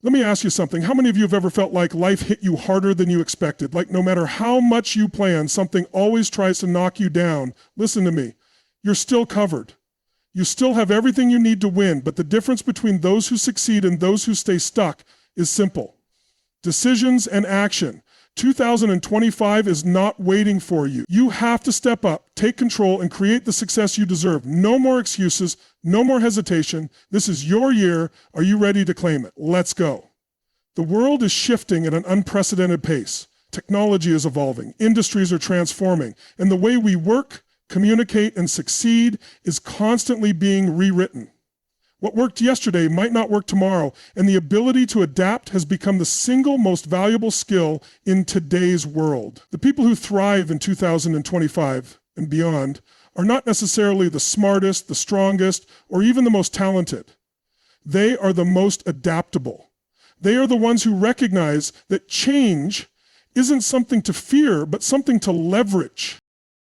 Let me ask you something. How many of you have ever felt like life hit you harder than you expected? Like no matter how much you plan, something always tries to knock you down. Listen to me. You're still covered. You still have everything you need to win, but the difference between those who succeed and those who stay stuck is simple. Decisions and action. 2025 is not waiting for you. You have to step up, take control, and create the success you deserve. No more excuses, no more hesitation. This is your year. Are you ready to claim it? Let's go. The world is shifting at an unprecedented pace. Technology is evolving, industries are transforming, and the way we work, communicate, and succeed is constantly being rewritten. What worked yesterday might not work tomorrow, and the ability to adapt has become the single most valuable skill in today's world. The people who thrive in 2025 and beyond are not necessarily the smartest, the strongest, or even the most talented. They are the most adaptable. They are the ones who recognize that change isn't something to fear, but something to leverage.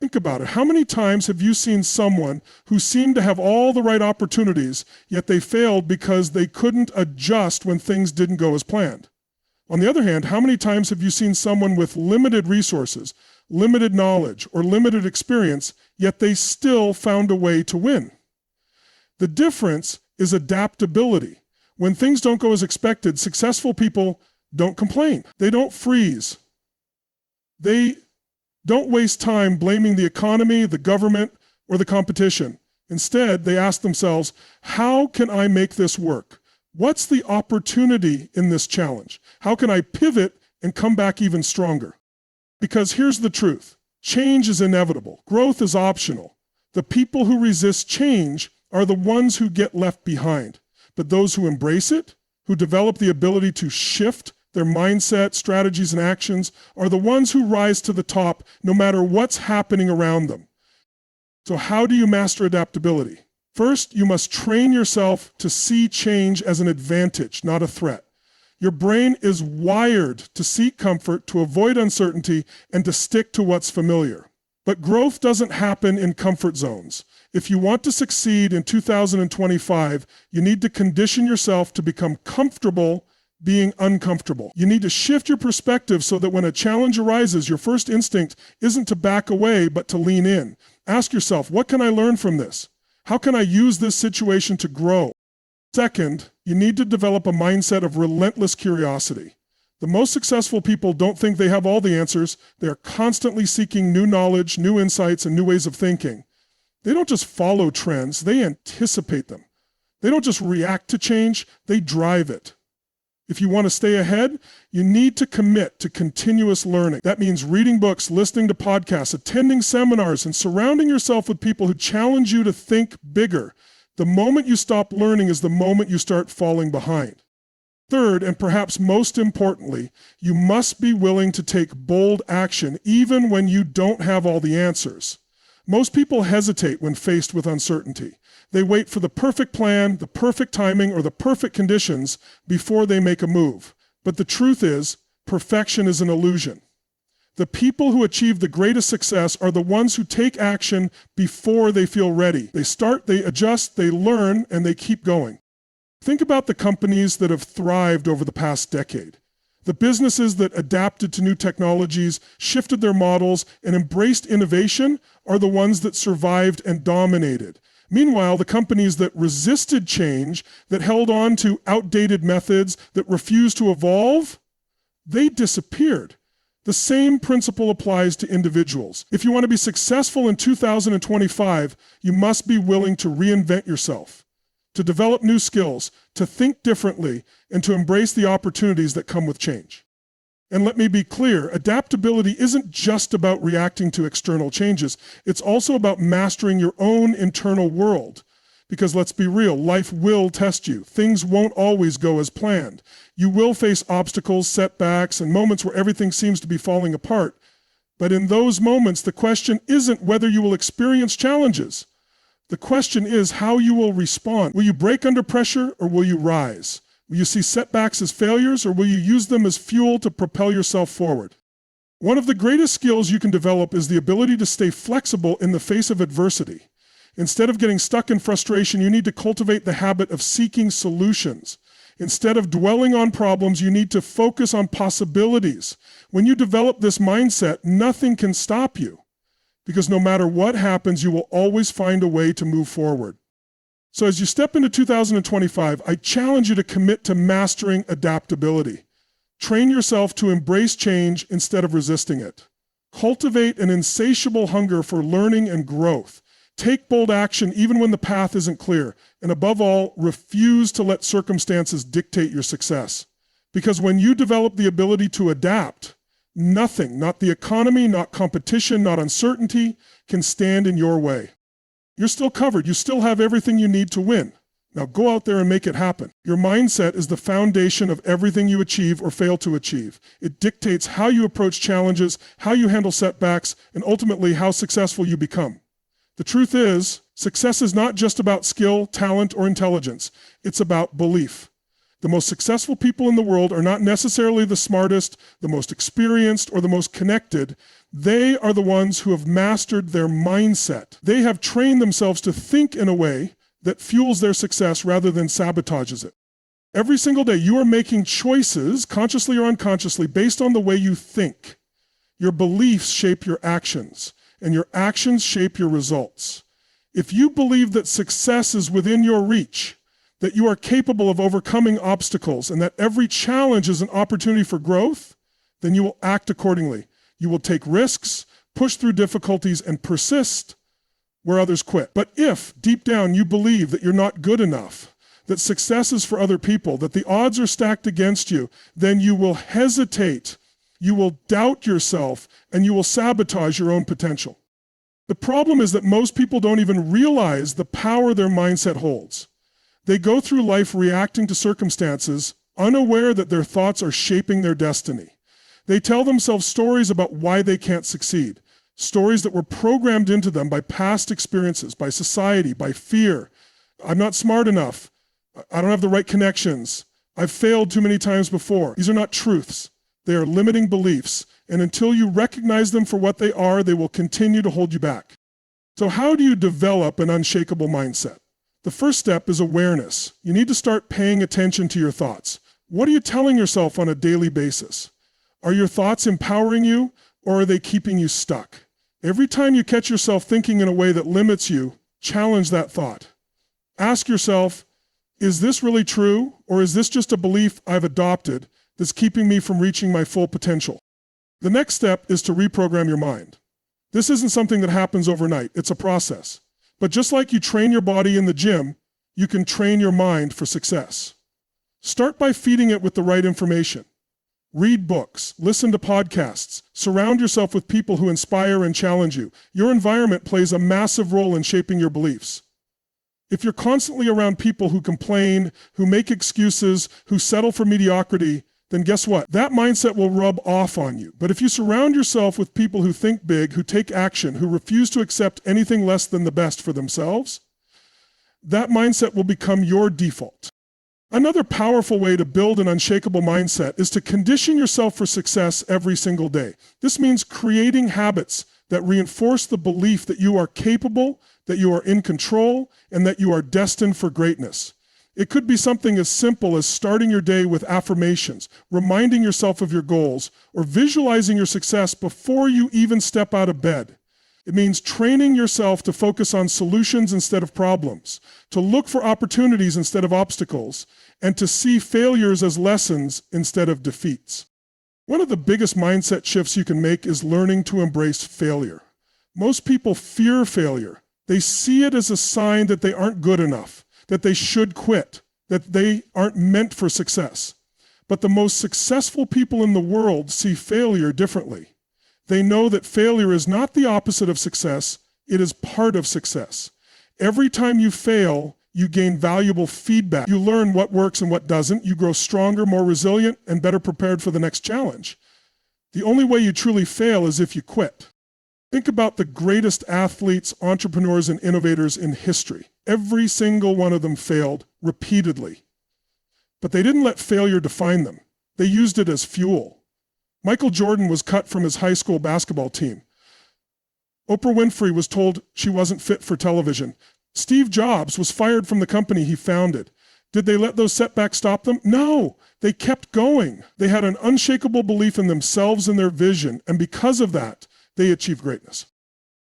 Think about it. How many times have you seen someone who seemed to have all the right opportunities, yet they failed because they couldn't adjust when things didn't go as planned? On the other hand, how many times have you seen someone with limited resources, limited knowledge, or limited experience, yet they still found a way to win? The difference is adaptability. When things don't go as expected, successful people don't complain. They don't freeze. They don't waste time blaming the economy, the government, or the competition. Instead, they ask themselves, how can I make this work? What's the opportunity in this challenge? How can I pivot and come back even stronger? Because here's the truth. Change is inevitable. Growth is optional. The people who resist change are the ones who get left behind. But those who embrace it, who develop the ability to shift their mindset, strategies, and actions, are the ones who rise to the top no matter what's happening around them. So how do you master adaptability? First, you must train yourself to see change as an advantage, not a threat. Your brain is wired to seek comfort, to avoid uncertainty, and to stick to what's familiar. But growth doesn't happen in comfort zones. If you want to succeed in 2025, you need to condition yourself to become comfortable being uncomfortable. You need to shift your perspective so that when a challenge arises, your first instinct isn't to back away, but to lean in. Ask yourself, what can I learn from this? How can I use this situation to grow? Second, you need to develop a mindset of relentless curiosity. The most successful people don't think they have all the answers. They are constantly seeking new knowledge, new insights, and new ways of thinking. They don't just follow trends, they anticipate them. They don't just react to change, they drive it. If you want to stay ahead, you need to commit to continuous learning. That means reading books, listening to podcasts, attending seminars, and surrounding yourself with people who challenge you to think bigger. The moment you stop learning is the moment you start falling behind. Third, and perhaps most importantly, you must be willing to take bold action even when you don't have all the answers. Most people hesitate when faced with uncertainty. They wait for the perfect plan, the perfect timing, or the perfect conditions before they make a move. But the truth is, perfection is an illusion. The people who achieve the greatest success are the ones who take action before they feel ready. They start, they adjust, they learn, and they keep going. Think about the companies that have thrived over the past decade. The businesses that adapted to new technologies, shifted their models, and embraced innovation are the ones that survived and dominated. Meanwhile, the companies that resisted change, that held on to outdated methods, that refused to evolve, they disappeared. The same principle applies to individuals. If you want to be successful in 2025, you must be willing to reinvent yourself, to develop new skills, to think differently, and to embrace the opportunities that come with change. And let me be clear, adaptability isn't just about reacting to external changes. It's also about mastering your own internal world. Because let's be real, life will test you. Things won't always go as planned. You will face obstacles, setbacks, and moments where everything seems to be falling apart. But in those moments, the question isn't whether you will experience challenges. The question is how you will respond. Will you break under pressure or will you rise? Will you see setbacks as failures, or will you use them as fuel to propel yourself forward? One of the greatest skills you can develop is the ability to stay flexible in the face of adversity. Instead of getting stuck in frustration, you need to cultivate the habit of seeking solutions. Instead of dwelling on problems, you need to focus on possibilities. When you develop this mindset, nothing can stop you, because no matter what happens, you will always find a way to move forward. So as you step into 2025, I challenge you to commit to mastering adaptability. Train yourself to embrace change instead of resisting it. Cultivate an insatiable hunger for learning and growth. Take bold action even when the path isn't clear. And above all, refuse to let circumstances dictate your success. Because when you develop the ability to adapt, nothing, not the economy, not competition, not uncertainty, can stand in your way. You're still covered. You still have everything you need to win. Now go out there and make it happen. Your mindset is the foundation of everything you achieve or fail to achieve. It dictates how you approach challenges, how you handle setbacks, and ultimately how successful you become. The truth is, success is not just about skill, talent, or intelligence. It's about belief. The most successful people in the world are not necessarily the smartest, the most experienced, or the most connected. They are the ones who have mastered their mindset. They have trained themselves to think in a way that fuels their success rather than sabotages it. Every single day, you are making choices, consciously or unconsciously, based on the way you think. Your beliefs shape your actions, and your actions shape your results. If you believe that success is within your reach, that you are capable of overcoming obstacles, and that every challenge is an opportunity for growth, then you will act accordingly. You will take risks, push through difficulties, and persist where others quit. But if, deep down, you believe that you're not good enough, that success is for other people, that the odds are stacked against you, then you will hesitate, you will doubt yourself, and you will sabotage your own potential. The problem is that most people don't even realize the power their mindset holds. They go through life reacting to circumstances, unaware that their thoughts are shaping their destiny. They tell themselves stories about why they can't succeed. Stories that were programmed into them by past experiences, by society, by fear. I'm not smart enough. I don't have the right connections. I've failed too many times before. These are not truths. They are limiting beliefs. And until you recognize them for what they are, they will continue to hold you back. So how do you develop an unshakable mindset? The first step is awareness. You need to start paying attention to your thoughts. What are you telling yourself on a daily basis? Are your thoughts empowering you, or are they keeping you stuck? Every time you catch yourself thinking in a way that limits you, challenge that thought. Ask yourself, is this really true, or is this just a belief I've adopted that's keeping me from reaching my full potential? The next step is to reprogram your mind. This isn't something that happens overnight, it's a process. But just like you train your body in the gym, you can train your mind for success. Start by feeding it with the right information. Read books, listen to podcasts, surround yourself with people who inspire and challenge you. Your environment plays a massive role in shaping your beliefs. If you're constantly around people who complain, who make excuses, who settle for mediocrity, then guess what? That mindset will rub off on you. But if you surround yourself with people who think big, who take action, who refuse to accept anything less than the best for themselves, that mindset will become your default. Another powerful way to build an unshakable mindset is to condition yourself for success every single day. This means creating habits that reinforce the belief that you are capable, that you are in control, and that you are destined for greatness. It could be something as simple as starting your day with affirmations, reminding yourself of your goals, or visualizing your success before you even step out of bed. It means training yourself to focus on solutions instead of problems, to look for opportunities instead of obstacles, and to see failures as lessons instead of defeats. One of the biggest mindset shifts you can make is learning to embrace failure. Most people fear failure. They see it as a sign that they aren't good enough, that they should quit, that they aren't meant for success. But the most successful people in the world see failure differently. They know that failure is not the opposite of success, it is part of success. Every time you fail, you gain valuable feedback. You learn what works and what doesn't. You grow stronger, more resilient, and better prepared for the next challenge. The only way you truly fail is if you quit. Think about the greatest athletes, entrepreneurs, and innovators in history. Every single one of them failed repeatedly. But they didn't let failure define them. They used it as fuel. Michael Jordan was cut from his high school basketball team. Oprah Winfrey was told she wasn't fit for television. Steve Jobs was fired from the company he founded. Did they let those setbacks stop them? No, they kept going. They had an unshakable belief in themselves and their vision, and because of that, they achieved greatness.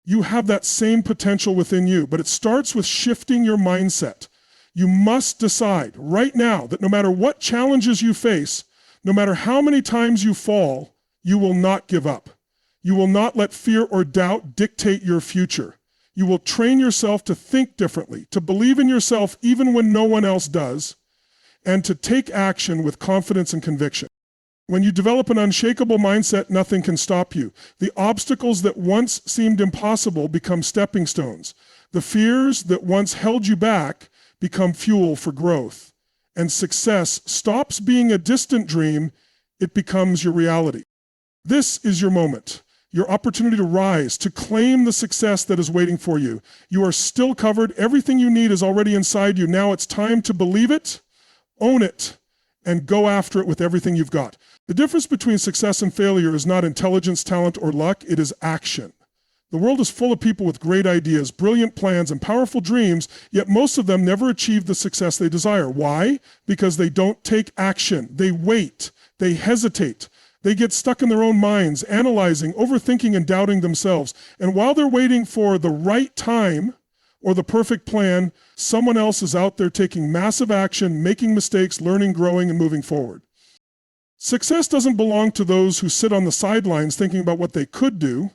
You have that same potential within you, but it starts with shifting your mindset. You must decide right now that no matter what challenges you face, no matter how many times you fall, you will not give up. You will not let fear or doubt dictate your future. You will train yourself to think differently, to believe in yourself even when no one else does, and to take action with confidence and conviction. When you develop an unshakable mindset, nothing can stop you. The obstacles that once seemed impossible become stepping stones. The fears that once held you back become fuel for growth. And success stops being a distant dream, it becomes your reality. This is your moment. Your opportunity to rise, to claim the success that is waiting for you. You are still covered. Everything you need is already inside you. Now it's time to believe it, own it, and go after it with everything you've got. The difference between success and failure is not intelligence, talent, or luck. It is action. The world is full of people with great ideas, brilliant plans, and powerful dreams, yet most of them never achieve the success they desire. Why? Because they don't take action. They wait. They hesitate. They get stuck in their own minds, analyzing, overthinking, and doubting themselves. And while they're waiting for the right time or the perfect plan, someone else is out there taking massive action, making mistakes, learning, growing, and moving forward. Success doesn't belong to those who sit on the sidelines thinking about what they could do.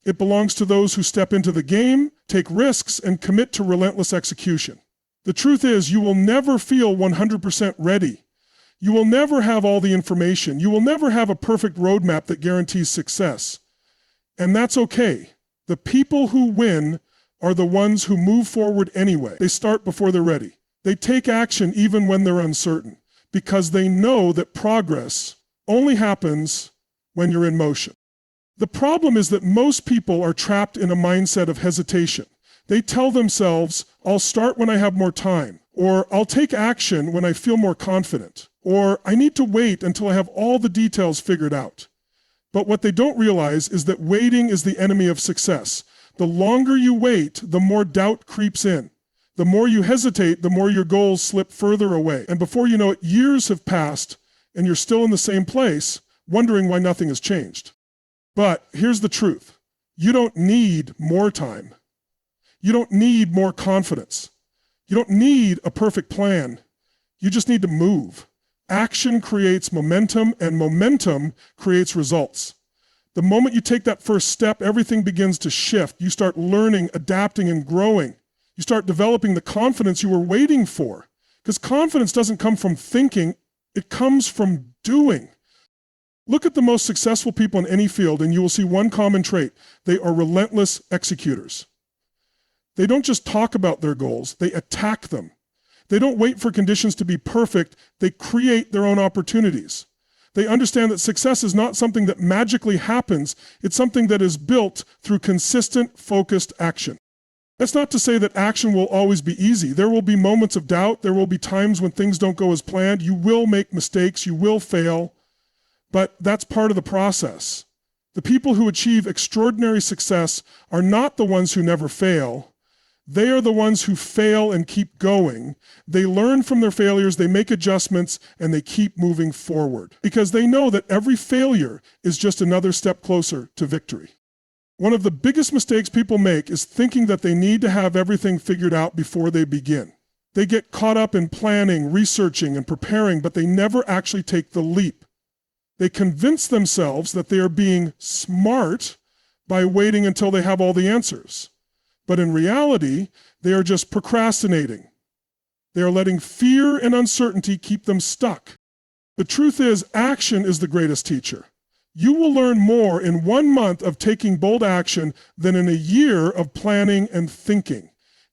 It belongs to those who step into the game, take risks, and commit to relentless execution. The truth is, you will never feel 100% ready. You will never have all the information. You will never have a perfect roadmap that guarantees success. And that's okay. The people who win are the ones who move forward anyway. They start before they're ready. They take action even when they're uncertain, because they know that progress only happens when you're in motion. The problem is that most people are trapped in a mindset of hesitation. They tell themselves, I'll start when I have more time, or I'll take action when I feel more confident, or I need to wait until I have all the details figured out. But what they don't realize is that waiting is the enemy of success. The longer you wait, the more doubt creeps in. The more you hesitate, the more your goals slip further away. And before you know it, years have passed and you're still in the same place, wondering why nothing has changed. But here's the truth. You don't need more time. You don't need more confidence. You don't need a perfect plan. You just need to move. Action creates momentum, and momentum creates results. The moment you take that first step, everything begins to shift. You start learning, adapting, and growing. You start developing the confidence you were waiting for. Because confidence doesn't come from thinking, it comes from doing. Look at the most successful people in any field, and you will see one common trait. They are relentless executors. They don't just talk about their goals, they attack them. They don't wait for conditions to be perfect, they create their own opportunities. They understand that success is not something that magically happens, it's something that is built through consistent, focused action. That's not to say that action will always be easy. There will be moments of doubt, there will be times when things don't go as planned, you will make mistakes, you will fail, but that's part of the process. The people who achieve extraordinary success are not the ones who never fail. They are the ones who fail and keep going. They learn from their failures, they make adjustments, and they keep moving forward because they know that every failure is just another step closer to victory. One of the biggest mistakes people make is thinking that they need to have everything figured out before they begin. They get caught up in planning, researching, and preparing, but they never actually take the leap. They convince themselves that they are being smart by waiting until they have all the answers. But in reality, they are just procrastinating. They are letting fear and uncertainty keep them stuck. The truth is, action is the greatest teacher. You will learn more in 1 month of taking bold action than in a year of planning and thinking.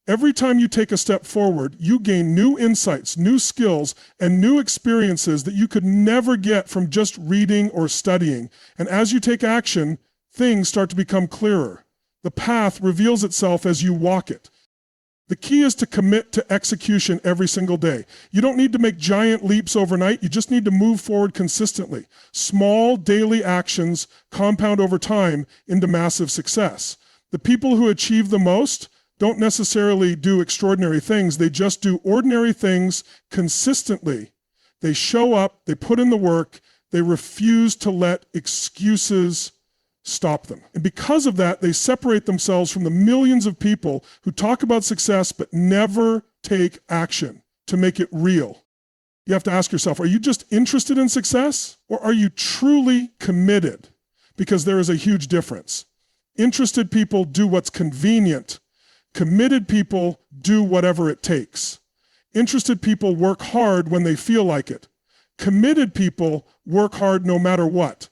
Every time you take a step forward, you gain new insights, new skills, and new experiences that you could never get from just reading or studying. And as you take action, things start to become clearer. The path reveals itself as you walk it. The key is to commit to execution every single day. You don't need to make giant leaps overnight. You just need to move forward consistently. Small daily actions compound over time into massive success. The people who achieve the most, don't necessarily do extraordinary things. They just do ordinary things consistently. They show up, they put in the work, they refuse to let excuses stop them. And because of that, they separate themselves from the millions of people who talk about success but never take action to make it real. You have to ask yourself, are you just interested in success, or are you truly committed? Because there is a huge difference. Interested people do what's convenient. Committed people do whatever it takes. Interested people work hard when they feel like it. Committed people work hard no matter what.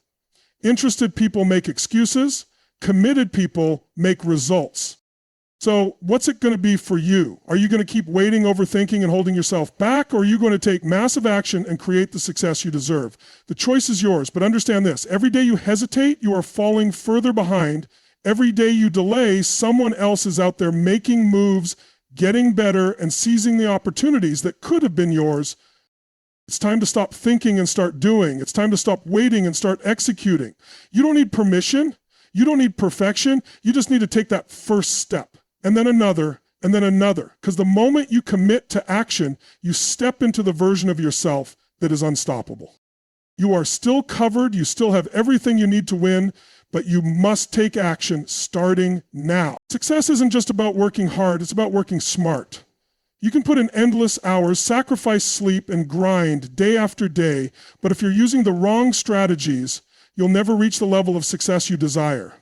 Interested people make excuses. Committed people make results. So what's it going to be for you? Are you going to keep waiting, overthinking, and holding yourself back, or are you going to take massive action and create the success you deserve? The choice is yours, but understand this. Every day you hesitate, you are falling further behind. Every day you delay, someone else is out there making moves, getting better, and seizing the opportunities that could have been yours. It's time to stop thinking and start doing. It's time to stop waiting and start executing. You don't need permission. You don't need perfection. You just need to take that first step, and then another, and then another. Because the moment you commit to action, you step into the version of yourself that is unstoppable. You are still covered. You still have everything you need to win, but you must take action starting now. Success isn't just about working hard. It's about working smart. You can put in endless hours, sacrifice sleep, and grind day after day, but if you're using the wrong strategies, you'll never reach the level of success you desire.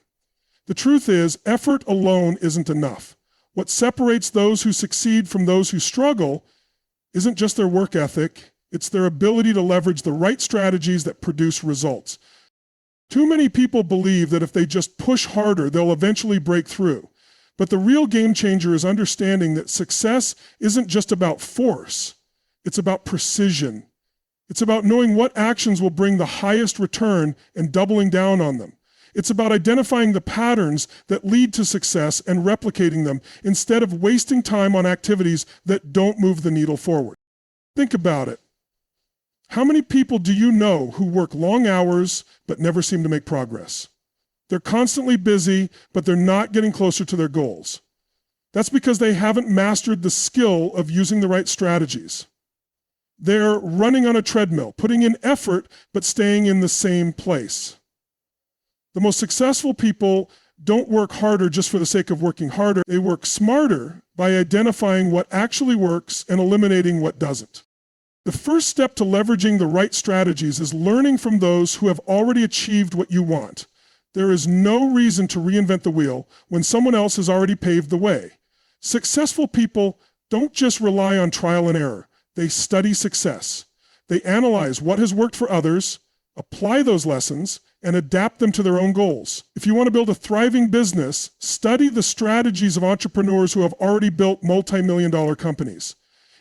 The truth is, effort alone isn't enough. What separates those who succeed from those who struggle isn't just their work ethic, it's their ability to leverage the right strategies that produce results. Too many people believe that if they just push harder, they'll eventually break through. But the real game changer is understanding that success isn't just about force, it's about precision. It's about knowing what actions will bring the highest return and doubling down on them. It's about identifying the patterns that lead to success and replicating them instead of wasting time on activities that don't move the needle forward. Think about it. How many people do you know who work long hours but never seem to make progress? They're constantly busy, but they're not getting closer to their goals. That's because they haven't mastered the skill of using the right strategies. They're running on a treadmill, putting in effort, but staying in the same place. The most successful people don't work harder just for the sake of working harder. They work smarter by identifying what actually works and eliminating what doesn't. The first step to leveraging the right strategies is learning from those who have already achieved what you want. There is no reason to reinvent the wheel when someone else has already paved the way. Successful people don't just rely on trial and error. They study success. They analyze what has worked for others, apply those lessons, and adapt them to their own goals. If you want to build a thriving business, study the strategies of entrepreneurs who have already built multi-million-dollar companies.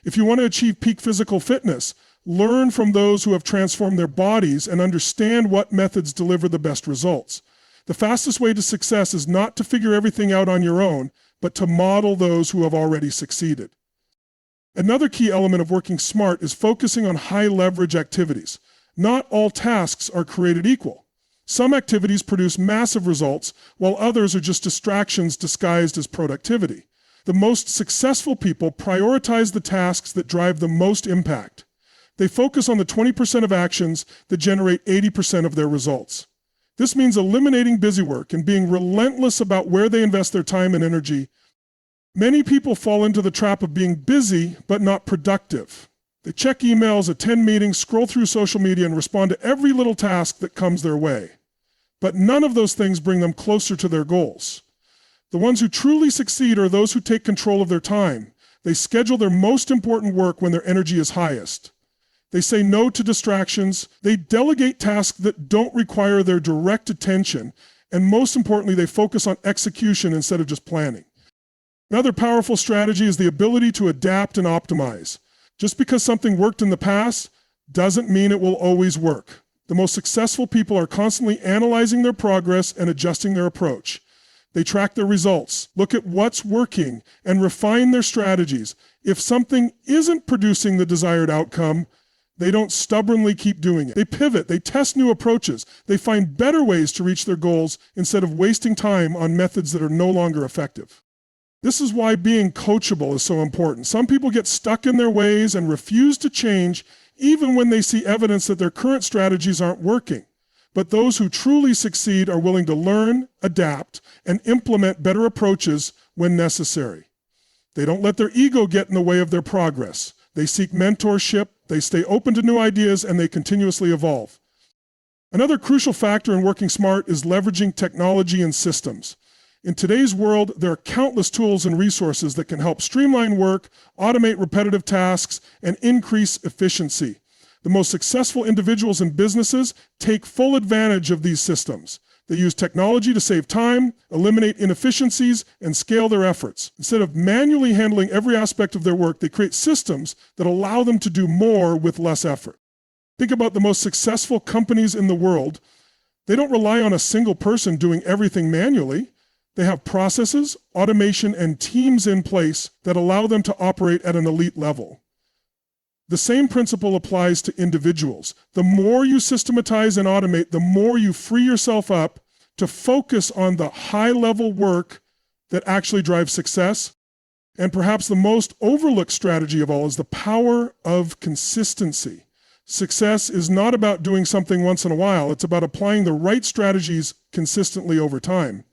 If you want to achieve peak physical fitness, learn from those who have transformed their bodies and understand what methods deliver the best results. The fastest way to success is not to figure everything out on your own, but to model those who have already succeeded. Another key element of working smart is focusing on high-leverage activities. Not all tasks are created equal. Some activities produce massive results, while others are just distractions disguised as productivity. The most successful people prioritize the tasks that drive the most impact. They focus on the 20% of actions that generate 80% of their results. This means eliminating busy work and being relentless about where they invest their time and energy. Many people fall into the trap of being busy but not productive. They check emails, attend meetings, scroll through social media, and respond to every little task that comes their way. But none of those things bring them closer to their goals. The ones who truly succeed are those who take control of their time. They schedule their most important work when their energy is highest. They say no to distractions. They delegate tasks that don't require their direct attention. And most importantly, they focus on execution instead of just planning. Another powerful strategy is the ability to adapt and optimize. Just because something worked in the past doesn't mean it will always work. The most successful people are constantly analyzing their progress and adjusting their approach. They track their results, look at what's working, and refine their strategies. If something isn't producing the desired outcome, they don't stubbornly keep doing it. They pivot, they test new approaches, they find better ways to reach their goals instead of wasting time on methods that are no longer effective. This is why being coachable is so important. Some people get stuck in their ways and refuse to change even when they see evidence that their current strategies aren't working. But those who truly succeed are willing to learn, adapt, and implement better approaches when necessary. They don't let their ego get in the way of their progress. They seek mentorship, they stay open to new ideas, and they continuously evolve. Another crucial factor in working smart is leveraging technology and systems. In today's world, there are countless tools and resources that can help streamline work, automate repetitive tasks, and increase efficiency. The most successful individuals and businesses take full advantage of these systems. They use technology to save time, eliminate inefficiencies, and scale their efforts. Instead of manually handling every aspect of their work, they create systems that allow them to do more with less effort. Think about the most successful companies in the world. They don't rely on a single person doing everything manually. They have processes, automation, and teams in place that allow them to operate at an elite level. The same principle applies to individuals. The more you systematize and automate, the more you free yourself up to focus on the high-level work that actually drives success. And perhaps the most overlooked strategy of all is the power of consistency. Success is not about doing something once in a while. It's about applying the right strategies consistently over time.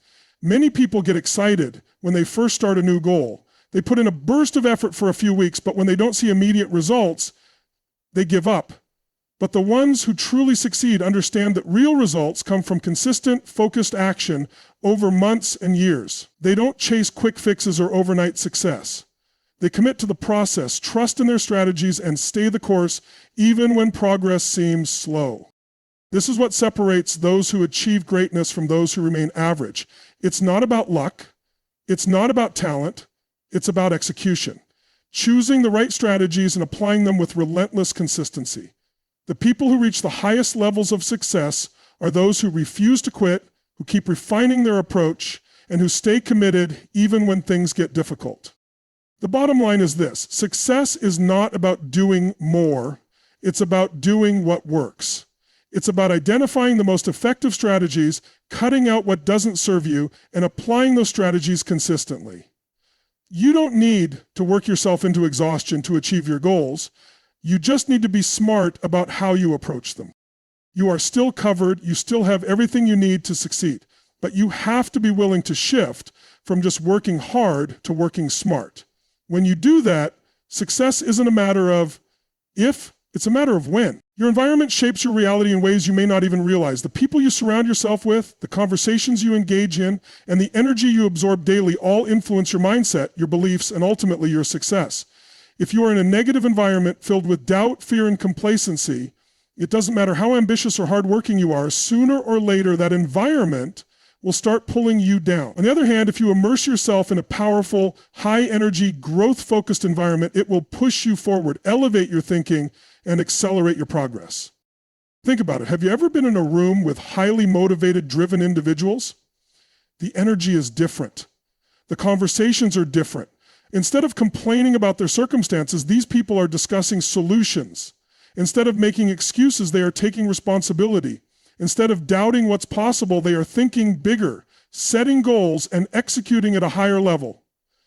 Many people get excited when they first start a new goal. They put in a burst of effort for a few weeks, but when they don't see immediate results, they give up. But the ones who truly succeed understand that real results come from consistent, focused action over months and years. They don't chase quick fixes or overnight success. They commit to the process, trust in their strategies, and stay the course even when progress seems slow. This is what separates those who achieve greatness from those who remain average. It's not about luck. It's not about talent. It's about execution. Choosing the right strategies and applying them with relentless consistency. The people who reach the highest levels of success are those who refuse to quit, who keep refining their approach, and who stay committed even when things get difficult. The bottom line is this: success is not about doing more. It's about doing what works. It's about identifying the most effective strategies, cutting out what doesn't serve you, and applying those strategies consistently. You don't need to work yourself into exhaustion to achieve your goals. You just need to be smart about how you approach them. You are still covered. You still have everything you need to succeed. But you have to be willing to shift from just working hard to working smart. When you do that, success isn't a matter of if, it's a matter of when. Your environment shapes your reality in ways you may not even realize. The people you surround yourself with, the conversations you engage in, and the energy you absorb daily all influence your mindset, your beliefs, and ultimately your success. If you are in a negative environment filled with doubt, fear, and complacency, it doesn't matter how ambitious or hardworking you are, sooner or later that environment will start pulling you down. On the other hand, if you immerse yourself in a powerful, high-energy, growth-focused environment, it will push you forward, elevate your thinking, and accelerate your progress. Think about it. Have you ever been in a room with highly motivated, driven individuals? The energy is different. The conversations are different. Instead of complaining about their circumstances, these people are discussing solutions. Instead of making excuses, they are taking responsibility. Instead of doubting what's possible, they are thinking bigger, setting goals, and executing at a higher level.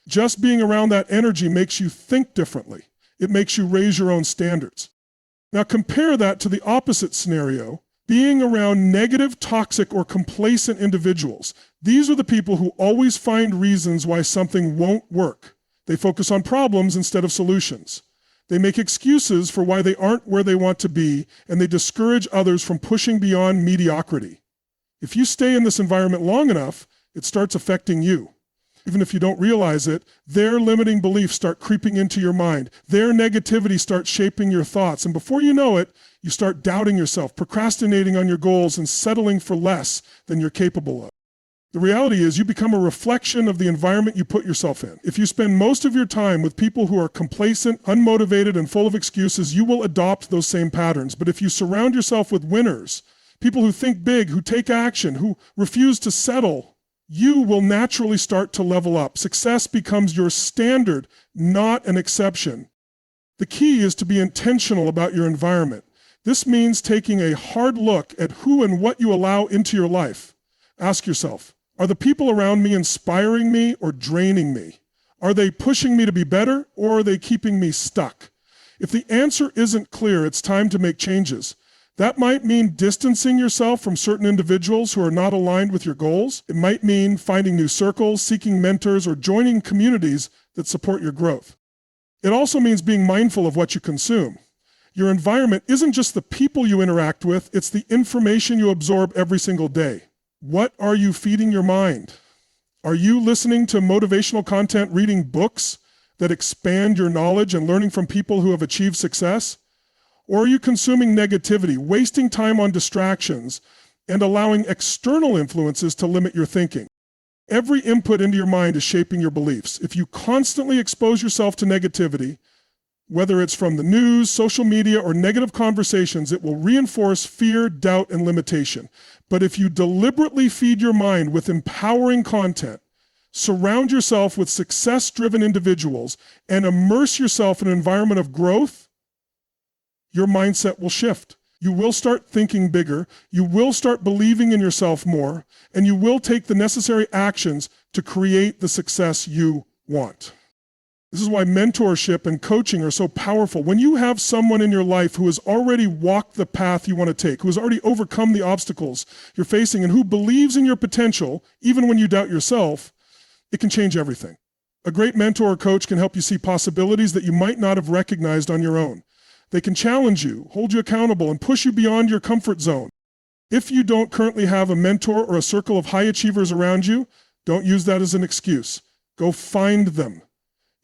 Just being around that energy makes you think differently. It makes you raise your own standards. Now compare that to the opposite scenario, being around negative, toxic, or complacent individuals. These are the people who always find reasons why something won't work. They focus on problems instead of solutions. They make excuses for why they aren't where they want to be, and they discourage others from pushing beyond mediocrity. If you stay in this environment long enough, it starts affecting you. Even if you don't realize it, their limiting beliefs start creeping into your mind. Their negativity starts shaping your thoughts, and before you know it, you start doubting yourself, procrastinating on your goals, and settling for less than you're capable of. The reality is you become a reflection of the environment you put yourself in. If you spend most of your time with people who are complacent, unmotivated, and full of excuses, you will adopt those same patterns. But if you surround yourself with winners, people who think big, who take action, who refuse to settle, you will naturally start to level up. Success becomes your standard, not an exception. The key is to be intentional about your environment. This means taking a hard look at who and what you allow into your life. Ask yourself, are the people around me inspiring me or draining me? Are they pushing me to be better, or are they keeping me stuck? If the answer isn't clear, it's time to make changes. That might mean distancing yourself from certain individuals who are not aligned with your goals. It might mean finding new circles, seeking mentors, or joining communities that support your growth. It also means being mindful of what you consume. Your environment isn't just the people you interact with, it's the information you absorb every single day. What are you feeding your mind? Are you listening to motivational content, reading books that expand your knowledge and learning from people who have achieved success? Or are you consuming negativity, wasting time on distractions, and allowing external influences to limit your thinking? Every input into your mind is shaping your beliefs. If you constantly expose yourself to negativity, whether it's from the news, social media, or negative conversations, it will reinforce fear, doubt, and limitation. But if you deliberately feed your mind with empowering content, surround yourself with success-driven individuals, and immerse yourself in an environment of growth, your mindset will shift. You will start thinking bigger, you will start believing in yourself more, and you will take the necessary actions to create the success you want. This is why mentorship and coaching are so powerful. When you have someone in your life who has already walked the path you want to take, who has already overcome the obstacles you're facing, and who believes in your potential, even when you doubt yourself, it can change everything. A great mentor or coach can help you see possibilities that you might not have recognized on your own. They can challenge you, hold you accountable, and push you beyond your comfort zone. If you don't currently have a mentor or a circle of high achievers around you, don't use that as an excuse. Go find them.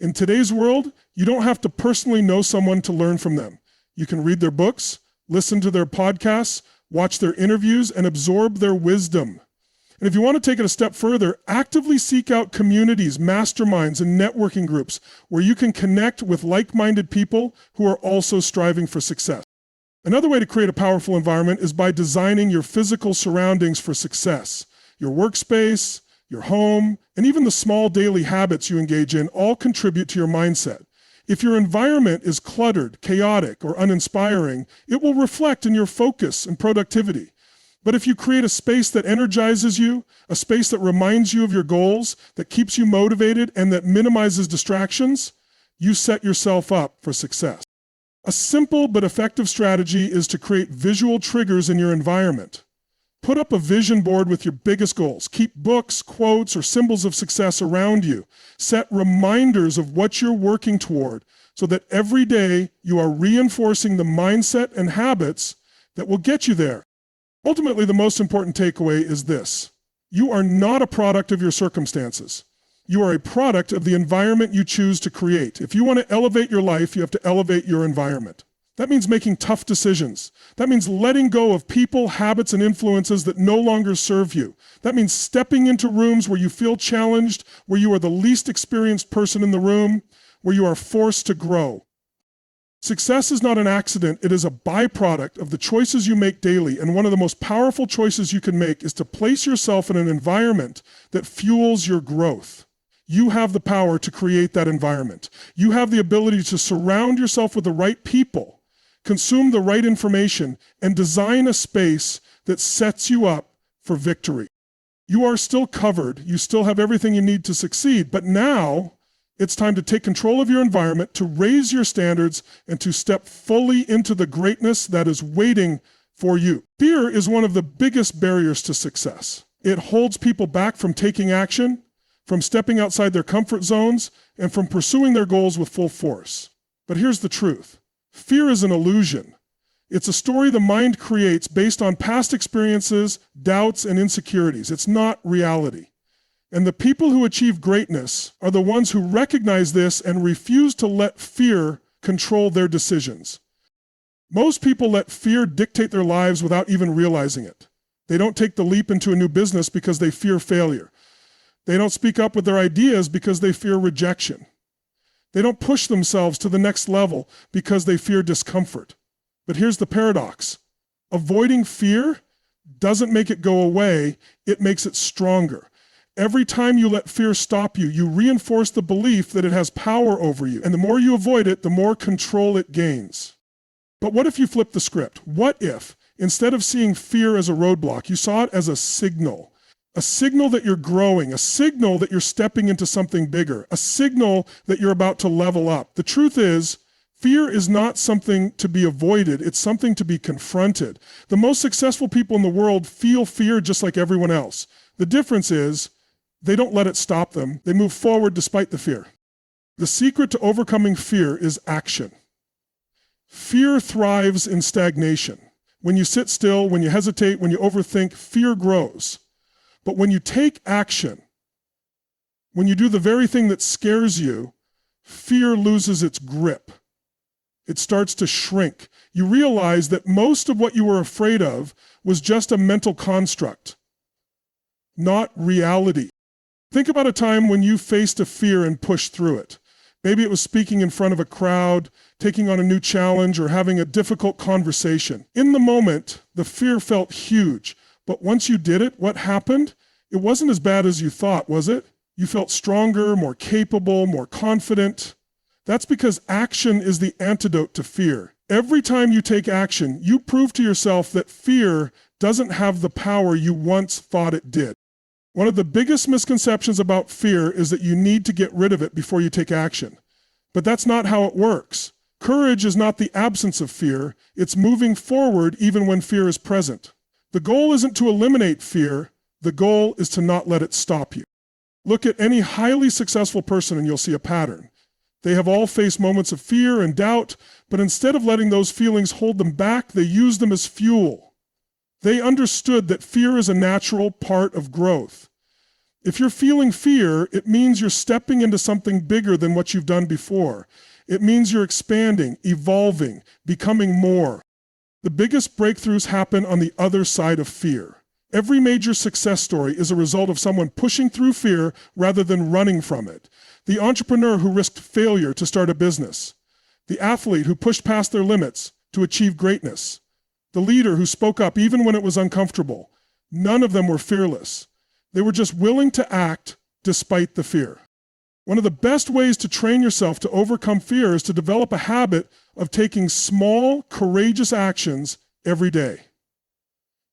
In today's world, you don't have to personally know someone to learn from them. You can read their books, listen to their podcasts, watch their interviews, and absorb their wisdom. And if you want to take it a step further, actively seek out communities, masterminds, and networking groups where you can connect with like-minded people who are also striving for success. Another way to create a powerful environment is by designing your physical surroundings for success. Your workspace, your home, and even the small daily habits you engage in all contribute to your mindset. If your environment is cluttered, chaotic, or uninspiring, it will reflect in your focus and productivity. But if you create a space that energizes you, a space that reminds you of your goals, that keeps you motivated, and that minimizes distractions, you set yourself up for success. A simple but effective strategy is to create visual triggers in your environment. Put up a vision board with your biggest goals. Keep books, quotes, or symbols of success around you. Set reminders of what you're working toward so that every day you are reinforcing the mindset and habits that will get you there. Ultimately, the most important takeaway is this: you are not a product of your circumstances. You are a product of the environment you choose to create. If you want to elevate your life, you have to elevate your environment. That means making tough decisions. That means letting go of people, habits, and influences that no longer serve you. That means stepping into rooms where you feel challenged, where you are the least experienced person in the room, where you are forced to grow. Success is not an accident, it is a byproduct of the choices you make daily, and one of the most powerful choices you can make is to place yourself in an environment that fuels your growth. You have the power to create that environment. You have the ability to surround yourself with the right people, consume the right information, and design a space that sets you up for victory. You are still covered, you still have everything you need to succeed, but now it's time to take control of your environment, to raise your standards, and to step fully into the greatness that is waiting for you. Fear is one of the biggest barriers to success. It holds people back from taking action, from stepping outside their comfort zones, and from pursuing their goals with full force. But here's the truth. Fear is an illusion. It's a story the mind creates based on past experiences, doubts, and insecurities. It's not reality. And the people who achieve greatness are the ones who recognize this and refuse to let fear control their decisions. Most people let fear dictate their lives without even realizing it. They don't take the leap into a new business because they fear failure. They don't speak up with their ideas because they fear rejection. They don't push themselves to the next level because they fear discomfort. But here's the paradox. Avoiding fear doesn't make it go away, it makes it stronger. Every time you let fear stop you, you reinforce the belief that it has power over you. And the more you avoid it, the more control it gains. But what if you flip the script? What if, instead of seeing fear as a roadblock, you saw it as a signal a signal that you're growing, a signal that you're stepping into something bigger, a signal that you're about to level up. The truth is, fear is not something to be avoided, it's something to be confronted. The most successful people in the world feel fear just like everyone else. The difference is, they don't let it stop them. They move forward despite the fear. The secret to overcoming fear is action. Fear thrives in stagnation. When you sit still, when you hesitate, when you overthink, fear grows. But when you take action, when you do the very thing that scares you, fear loses its grip. It starts to shrink. You realize that most of what you were afraid of was just a mental construct, not reality. Think about a time when you faced a fear and pushed through it. Maybe it was speaking in front of a crowd, taking on a new challenge, or having a difficult conversation. In the moment, the fear felt huge. But once you did it, what happened? It wasn't as bad as you thought, was it? You felt stronger, more capable, more confident. That's because action is the antidote to fear. Every time you take action, you prove to yourself that fear doesn't have the power you once thought it did. One of the biggest misconceptions about fear is that you need to get rid of it before you take action. But that's not how it works. Courage is not the absence of fear, it's moving forward even when fear is present. The goal isn't to eliminate fear, the goal is to not let it stop you. Look at any highly successful person and you'll see a pattern. They have all faced moments of fear and doubt, but instead of letting those feelings hold them back, they use them as fuel. They understood that fear is a natural part of growth. If you're feeling fear, it means you're stepping into something bigger than what you've done before. It means you're expanding, evolving, becoming more. The biggest breakthroughs happen on the other side of fear. Every major success story is a result of someone pushing through fear rather than running from it. The entrepreneur who risked failure to start a business. The athlete who pushed past their limits to achieve greatness. The leader who spoke up even when it was uncomfortable. None of them were fearless. They were just willing to act despite the fear. One of the best ways to train yourself to overcome fear is to develop a habit of taking small, courageous actions every day.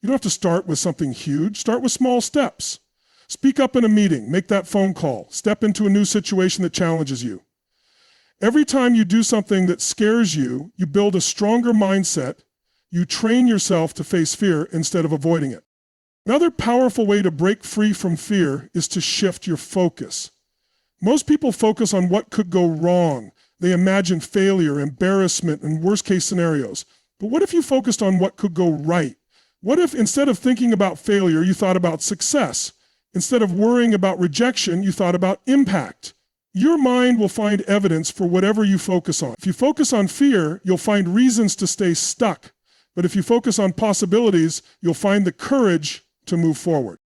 You don't have to start with something huge. Start with small steps. Speak up in a meeting, make that phone call, step into a new situation that challenges you. Every time you do something that scares you, you build a stronger mindset. You train yourself to face fear instead of avoiding it. Another powerful way to break free from fear is to shift your focus. Most people focus on what could go wrong. They imagine failure, embarrassment, and worst-case scenarios. But what if you focused on what could go right? What if instead of thinking about failure, you thought about success? Instead of worrying about rejection, you thought about impact? Your mind will find evidence for whatever you focus on. If you focus on fear, you'll find reasons to stay stuck. But if you focus on possibilities, you'll find the courage to move forward.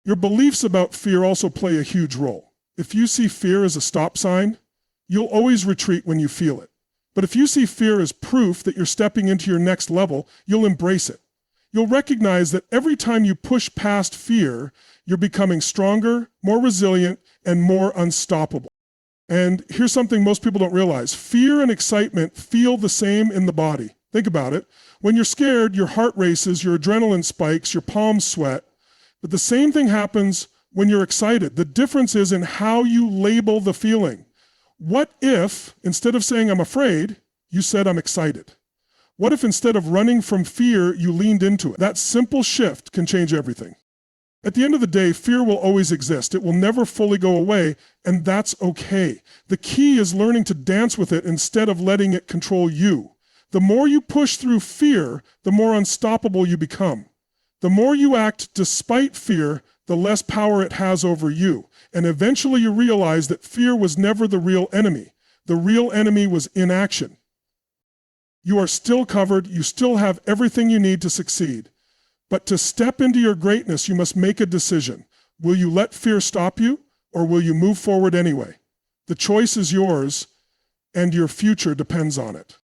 Your beliefs about fear also play a huge role. If you see fear as a stop sign, you'll always retreat when you feel it. But if you see fear as proof that you're stepping into your next level, you'll embrace it. You'll recognize that every time you push past fear, you're becoming stronger, more resilient, and more unstoppable. And here's something most people don't realize. Fear and excitement feel the same in the body. Think about it. When you're scared, your heart races, your adrenaline spikes, your palms sweat. But the same thing happens when you're excited. The difference is in how you label the feeling. What if, instead of saying I'm afraid, you said I'm excited? What if instead of running from fear, you leaned into it? That simple shift can change everything. At the end of the day, fear will always exist. It will never fully go away, and that's okay. The key is learning to dance with it instead of letting it control you. The more you push through fear, the more unstoppable you become. The more you act despite fear, the less power it has over you. And eventually you realize that fear was never the real enemy. The real enemy was inaction. You are still covered. You still have everything you need to succeed. But to step into your greatness, you must make a decision. Will you let fear stop you, or will you move forward anyway? The choice is yours, and your future depends on it.